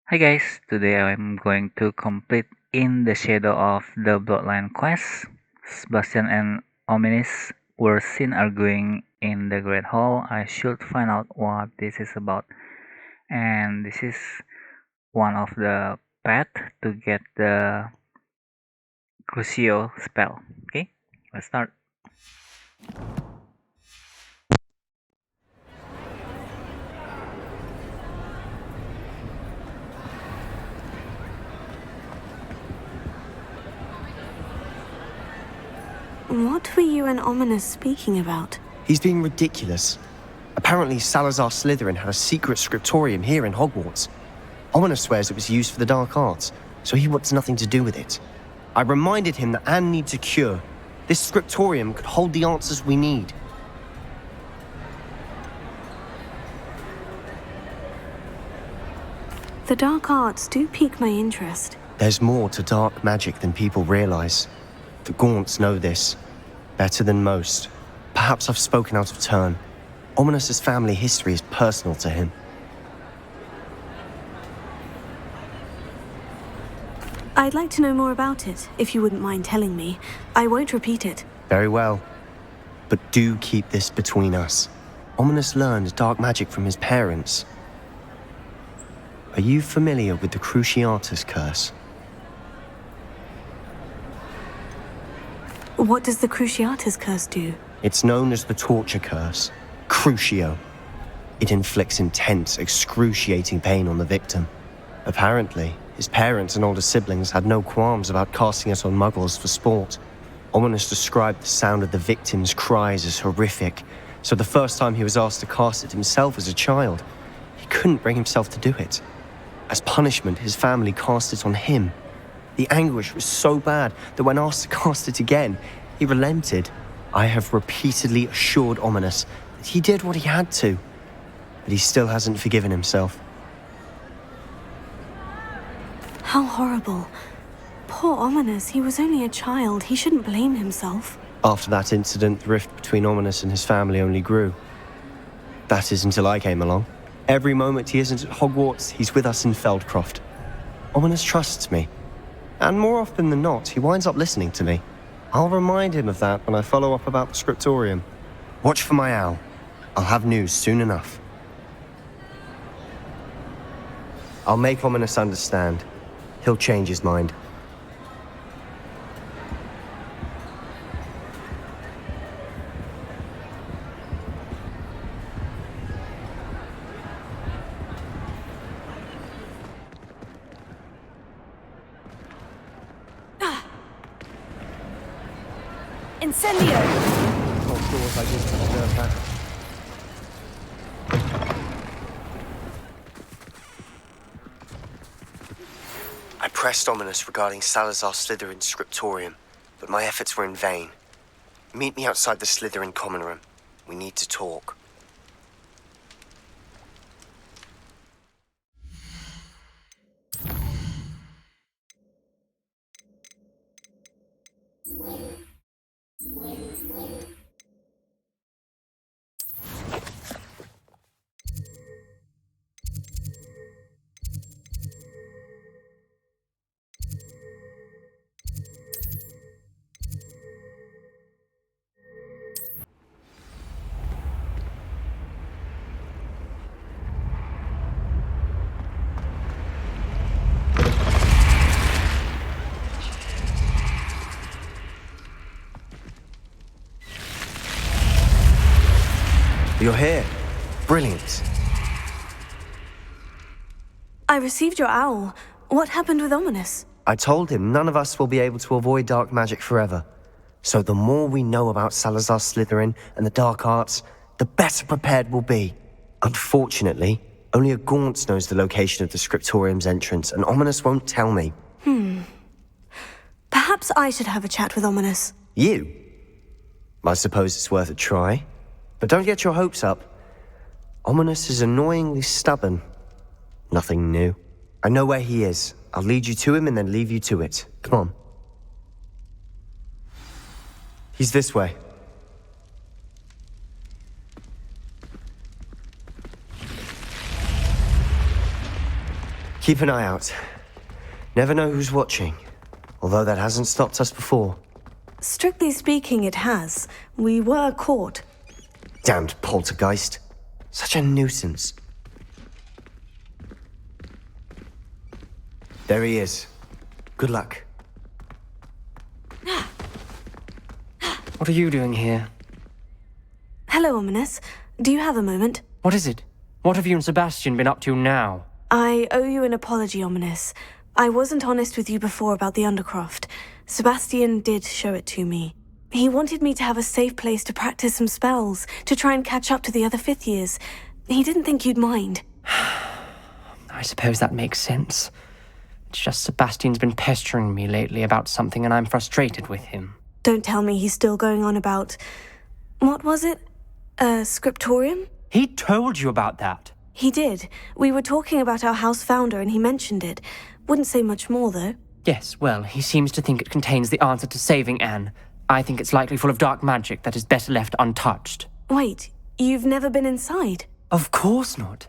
Hi guys, today I'm going to complete In the Shadow of the Bloodline quest. Sebastian and Ominis were seen arguing in the Great Hall. I should find out what this is about. And this is one of the path to get the Crucio spell. Okay, let's start. What were you and Ominous speaking about? He's being ridiculous. Apparently, Salazar Slytherin had a secret scriptorium here in Hogwarts. Ominous swears it was used for the dark arts, so he wants nothing to do with it. I reminded him that Anne needs a cure. This scriptorium could hold the answers we need. The dark arts do pique my interest. There's more to dark magic than people realize. The Gaunts know this. Better than most. Perhaps I've spoken out of turn. Ominous's family history is personal to him. I'd like to know more about it, if you wouldn't mind telling me. I won't repeat it. Very well. But do keep this between us. Ominous learned dark magic from his parents. Are you familiar with the Cruciatus Curse? What does the Cruciatus Curse do? It's known as the torture curse, Crucio. It inflicts intense, excruciating pain on the victim. Apparently, his parents and older siblings had no qualms about casting it on muggles for sport. Ominous described the sound of the victim's cries as horrific, so the first time he was asked to cast it himself as a child, he couldn't bring himself to do it. As punishment, his family cast it on him. The anguish was so bad that when asked to cast it again, he relented. I have repeatedly assured Ominous that he did what he had to, but he still hasn't forgiven himself. How horrible. Poor Ominous, he was only a child. He shouldn't blame himself. After that incident, the rift between Ominous and his family only grew. That is until I came along. Every moment he isn't at Hogwarts, he's with us in Feldcroft. Ominous trusts me. And more often than not, he winds up listening to me. I'll remind him of that when I follow up about the scriptorium. Watch for my owl. I'll have news soon enough. I'll make Ominous understand. He'll change his mind. Incendio! Not sure if I did deserve that. I pressed Ominous regarding Salazar Slytherin's scriptorium, but my efforts were in vain. Meet me outside the Slytherin common room. We need to talk. You're here. Brilliant. I received your owl. What happened with Ominous? I told him none of us will be able to avoid dark magic forever. So the more we know about Salazar Slytherin and the dark arts, the better prepared we'll be. Unfortunately, only a Gaunt knows the location of the scriptorium's entrance, and Ominous won't tell me. Perhaps I should have a chat with Ominous. You? I suppose it's worth a try. But don't get your hopes up. Ominous is annoyingly stubborn. Nothing new. I know where he is. I'll lead you to him and then leave you to it. Come on. He's this way. Keep an eye out. Never know who's watching, although that hasn't stopped us before. Strictly speaking, it has. We were caught. Damned poltergeist. Such a nuisance. There he is. Good luck. What are you doing here? Hello, Ominous. Do you have a moment? What is it? What have you and Sebastian been up to now? I owe you an apology, Ominous. I wasn't honest with you before about the Undercroft. Sebastian did show it to me. He wanted me to have a safe place to practice some spells, to try and catch up to the other fifth years. He didn't think you'd mind. I suppose that makes sense. It's just Sebastian's been pestering me lately about something and I'm frustrated with him. Don't tell me he's still going on about... What was it? A scriptorium? He told you about that? He did. We were talking about our house founder and he mentioned it. Wouldn't say much more, though. Yes, well, he seems to think it contains the answer to saving Anne. I think it's likely full of dark magic that is better left untouched. Wait, you've never been inside? Of course not.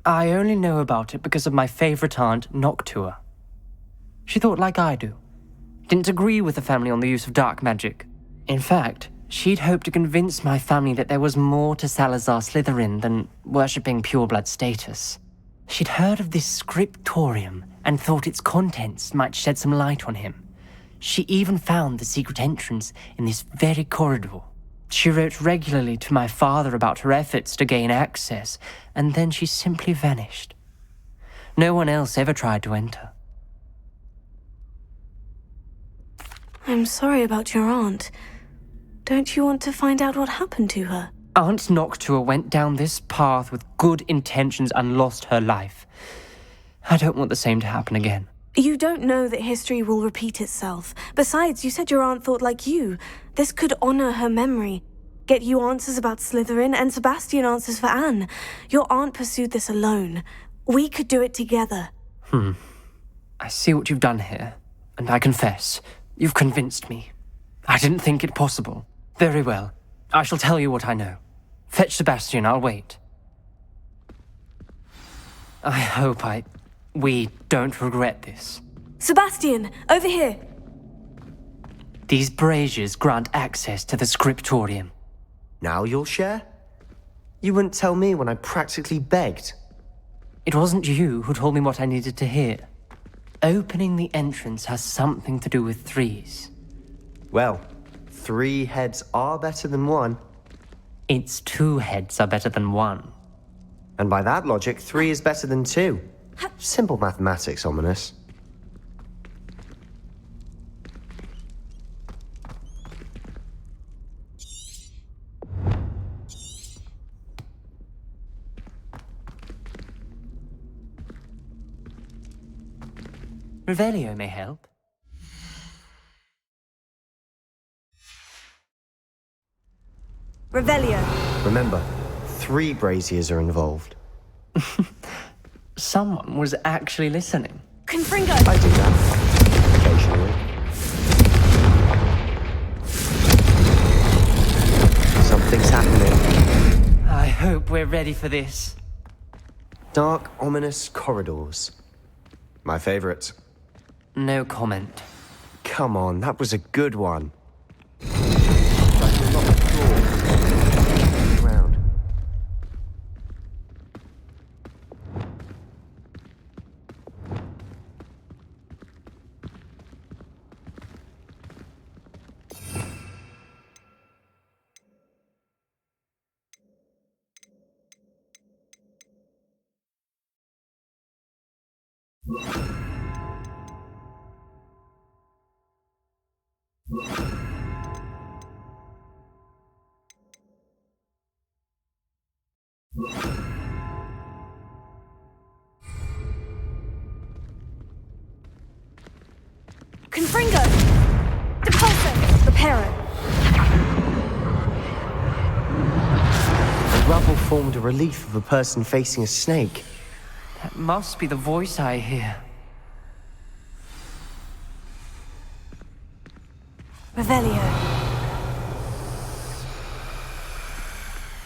I only know about it because of my favorite aunt, Noctua. She thought like I do. Didn't agree with the family on the use of dark magic. In fact, she'd hoped to convince my family that there was more to Salazar Slytherin than worshipping pureblood status. She'd heard of this scriptorium and thought its contents might shed some light on him. She even found the secret entrance in this very corridor. She wrote regularly to my father about her efforts to gain access, and then she simply vanished. No one else ever tried to enter. I'm sorry about your aunt. Don't you want to find out what happened to her? Aunt Noctua went down this path with good intentions and lost her life. I don't want the same to happen again. You don't know that history will repeat itself. Besides, you said your aunt thought like you. This could honor her memory. Get you answers about Slytherin and Sebastian answers for Anne. Your aunt pursued this alone. We could do it together. I see what you've done here, and I confess, you've convinced me. I didn't think it possible. Very well. I shall tell you what I know. Fetch Sebastian, I'll wait. I hope we don't regret this. Sebastian, over here! These braziers grant access to the scriptorium. Now you'll share? You wouldn't tell me when I practically begged. It wasn't you who told me what I needed to hear. Opening the entrance has something to do with threes. Well, 3 heads are better than 1. Its 2 heads are better than 1. And by that logic, 3 is better than 2. Simple mathematics, Ominous. Revelio may help. Revelio. Remember, 3 braziers are involved. Someone was actually listening. Confringo! I do that. Occasionally. Something's happening. I hope we're ready for this. Dark, ominous corridors. My favorite. No comment. Come on, that was a good one. Ground. Confringo! Depulso! Reparo! The rubble formed a relief of a person facing a snake. That must be the voice I hear. Revelio.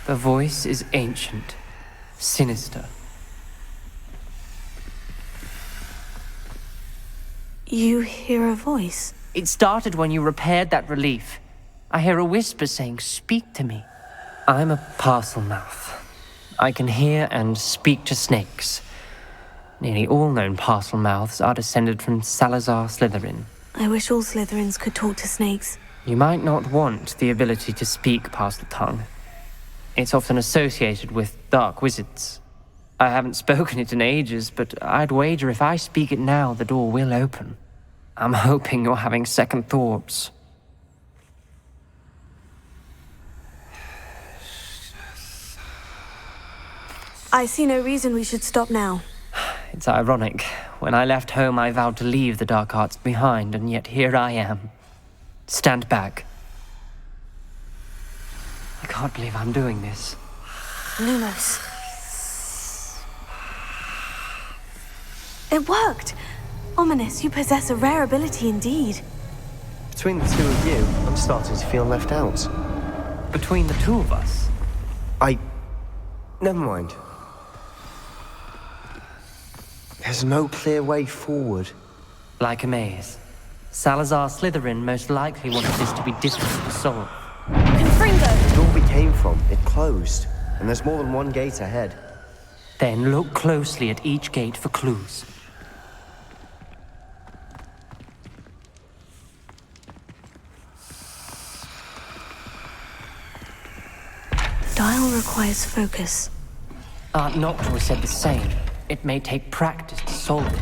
The voice is ancient, sinister. You hear a voice? It started when you repaired that relief. I hear a whisper saying, "Speak to me." I'm a parcel mouth. I can hear and speak to snakes. Nearly all known parcel mouths are descended from Salazar Slytherin. I wish all Slytherins could talk to snakes. You might not want the ability to speak parcel tongue. It's often associated with dark wizards. I haven't spoken it in ages, but I'd wager if I speak it now, the door will open. I'm hoping you're having second thoughts. I see no reason we should stop now. It's ironic. When I left home, I vowed to leave the dark arts behind, and yet here I am. Stand back. I can't believe I'm doing this. Lumos. It worked! Ominous, you possess a rare ability indeed. Between the two of you, I'm starting to feel left out. Between the two of us? Never mind. There's no clear way forward. Like a maze. Salazar Slytherin most likely wanted this to be difficult to solve. Confringo! The door we came from, it closed. And there's more than one gate ahead. Then look closely at each gate for clues. Dial requires focus. Aunt Noctua said the same. It may take practice to solve it.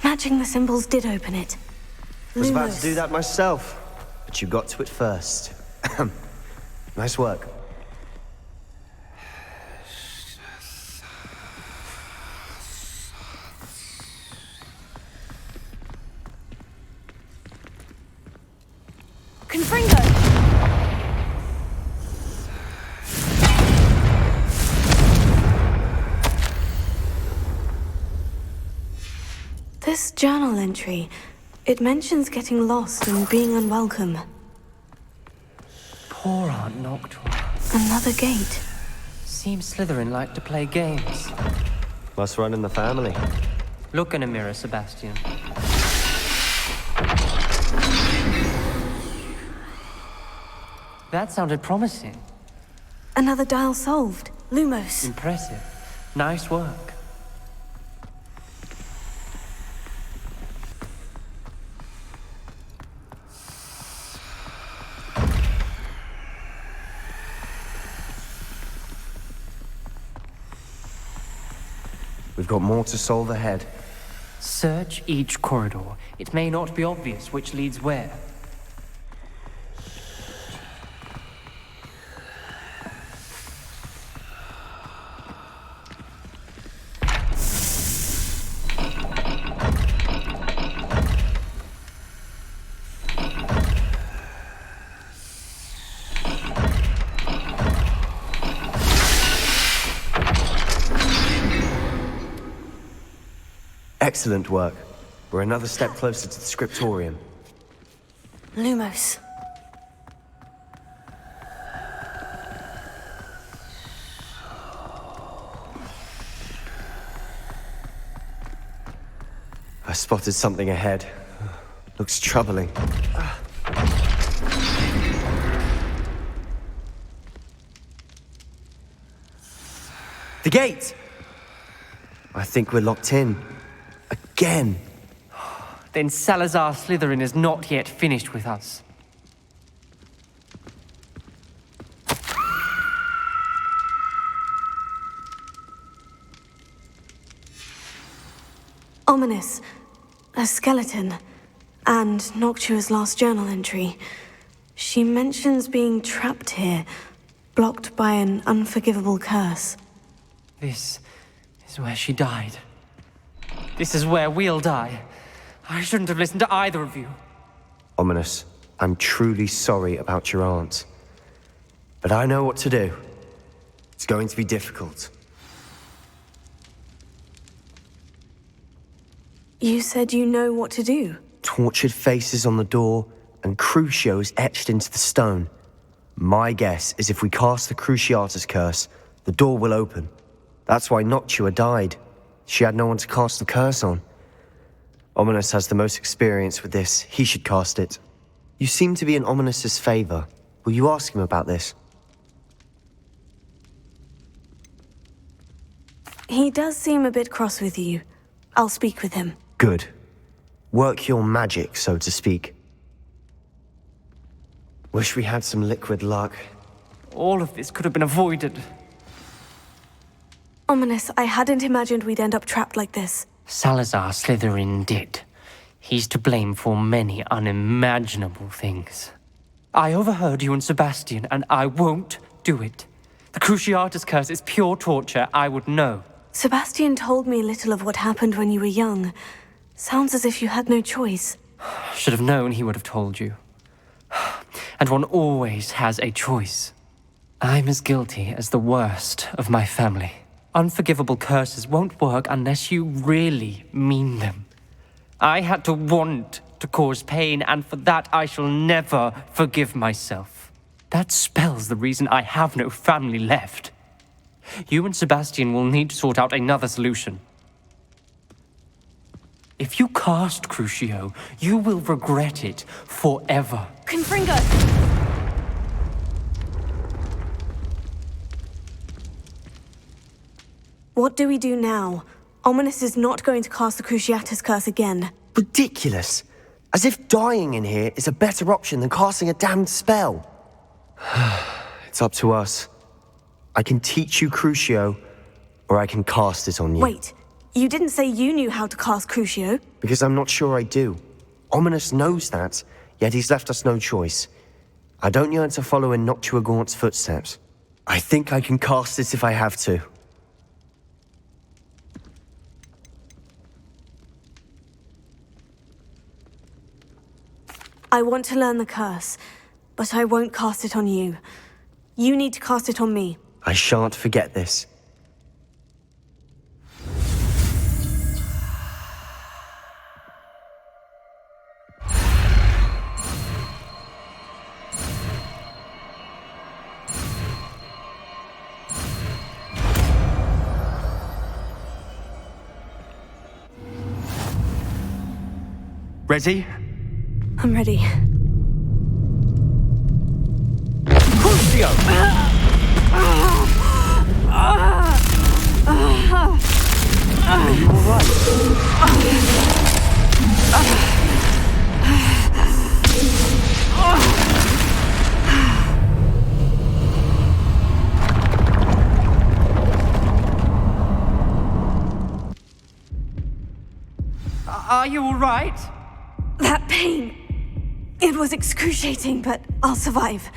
Matching the symbols did open it. I was about to Lumos. do that myself, but you got to it first. Nice work. Confringo! This journal entry, it mentions getting lost and being unwelcome. Poor Aunt Noctua. Another gate. Seems Slytherin like to play games. Must run in the family. Look in a mirror, Sebastian. That sounded promising. Another dial solved. Lumos. Impressive. Nice work. We've got more to solve ahead. Search each corridor. It may not be obvious which leads where. Excellent work. We're another step closer to the scriptorium. Lumos. I spotted something ahead. Looks troubling. The gate! I think we're locked in. Again! Then Salazar Slytherin is not yet finished with us. Ominous. A skeleton. And Noctua's last journal entry. She mentions being trapped here, blocked by an unforgivable curse. This is where she died. This is where we'll die. I shouldn't have listened to either of you. Ominous, I'm truly sorry about your aunt. But I know what to do. It's going to be difficult. You said you know what to do. Tortured faces on the door, and Crucio is etched into the stone. My guess is if we cast the Cruciatus Curse, the door will open. That's why Noctua died. She had no one to cast the curse on. Ominous has the most experience with this. He should cast it. You seem to be in Ominous's favor. Will you ask him about this? He does seem a bit cross with you. I'll speak with him. Good. Work your magic, so to speak. Wish we had some liquid luck. All of this could have been avoided. Ominous, I hadn't imagined we'd end up trapped like this. Salazar Slytherin did. He's to blame for many unimaginable things. I overheard you and Sebastian, and I won't do it. The Cruciatus Curse is pure torture, I would know. Sebastian told me little of what happened when you were young. Sounds as if you had no choice. Should have known he would have told you. And one always has a choice. I'm as guilty as the worst of my family. Unforgivable curses won't work unless you really mean them. I had to want to cause pain, and for that I shall never forgive myself. That spell's the reason I have no family left. You and Sebastian will need to sort out another solution. If you cast Crucio, you will regret it forever. Confringo! What do we do now? Ominous is not going to cast the Cruciatus Curse again. Ridiculous. As if dying in here is a better option than casting a damned spell. It's up to us. I can teach you Crucio, or I can cast it on you. Wait, you didn't say you knew how to cast Crucio? Because I'm not sure I do. Ominous knows that, yet he's left us no choice. I don't yearn to follow in Noctua Gaunt's footsteps. I think I can cast it if I have to. I want to learn the curse, but I won't cast it on you. You need to cast it on me. I shan't forget this. Ready? I'm ready. Crucio! Are you alright? Are you alright? That pain! It was excruciating, but I'll survive.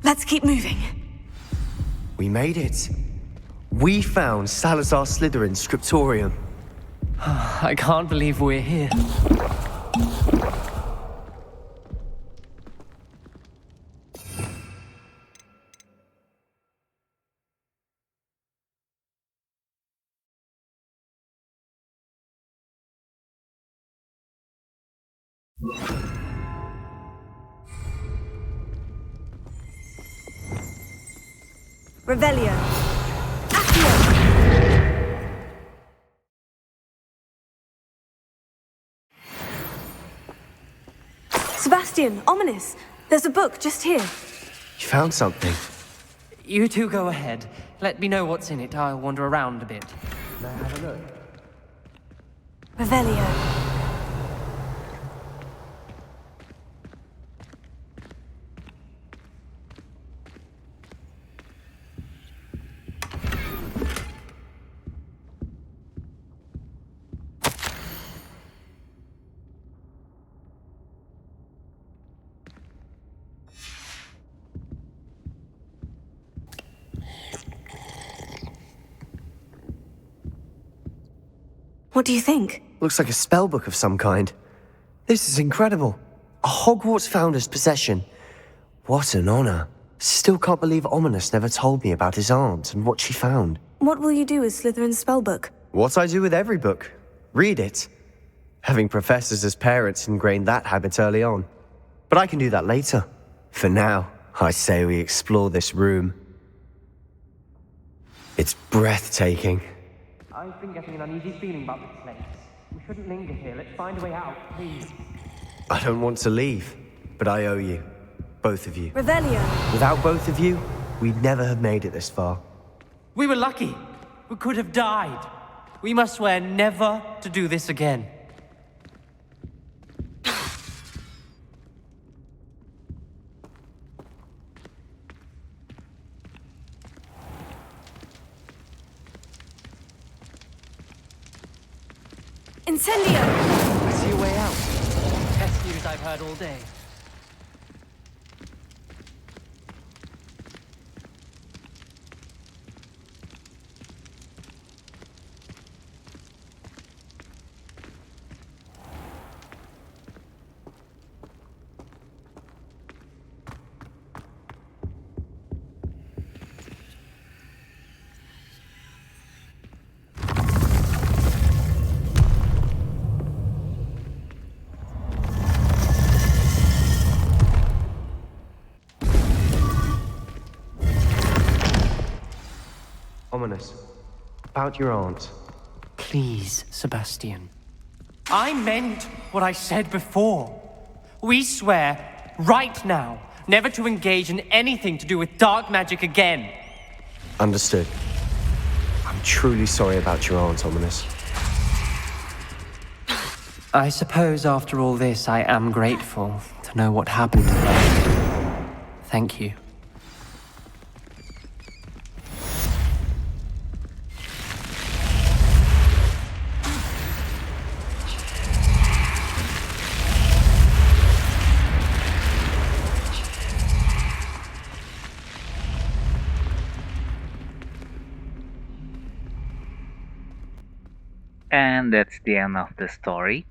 Let's keep moving. We made it. We found Salazar Slytherin's scriptorium. I can't believe we're here. Revelio. Sebastian, Ominous. There's a book just here. You found something. You two go ahead. Let me know what's in it. I'll wander around a bit. May I have a look? Revelio. What do you think? Looks like a spellbook of some kind. This is incredible. A Hogwarts founder's possession. What an honor. Still can't believe Ominous never told me about his aunt and what she found. What will you do with Slytherin's spellbook? What I do with every book. Read it. Having professors as parents ingrained that habit early on. But I can do that later. For now, I say we explore this room. It's breathtaking. I've been getting an uneasy feeling about this place. We shouldn't linger here. Let's find a way out, please. I don't want to leave, but I owe you. Both of you. Revelio. Without both of you, we'd never have made it this far. We were lucky. We could have died. We must swear never to do this again. Incendio! I see a way out. Best news I've heard all day. Ominous. About your aunt. Please, Sebastian. I meant what I said before. We swear, right now, never to engage in anything to do with dark magic again. Understood. I'm truly sorry about your aunt, Ominous. I suppose after all this, I am grateful to know what happened to her. Thank you. And that's the end of the story.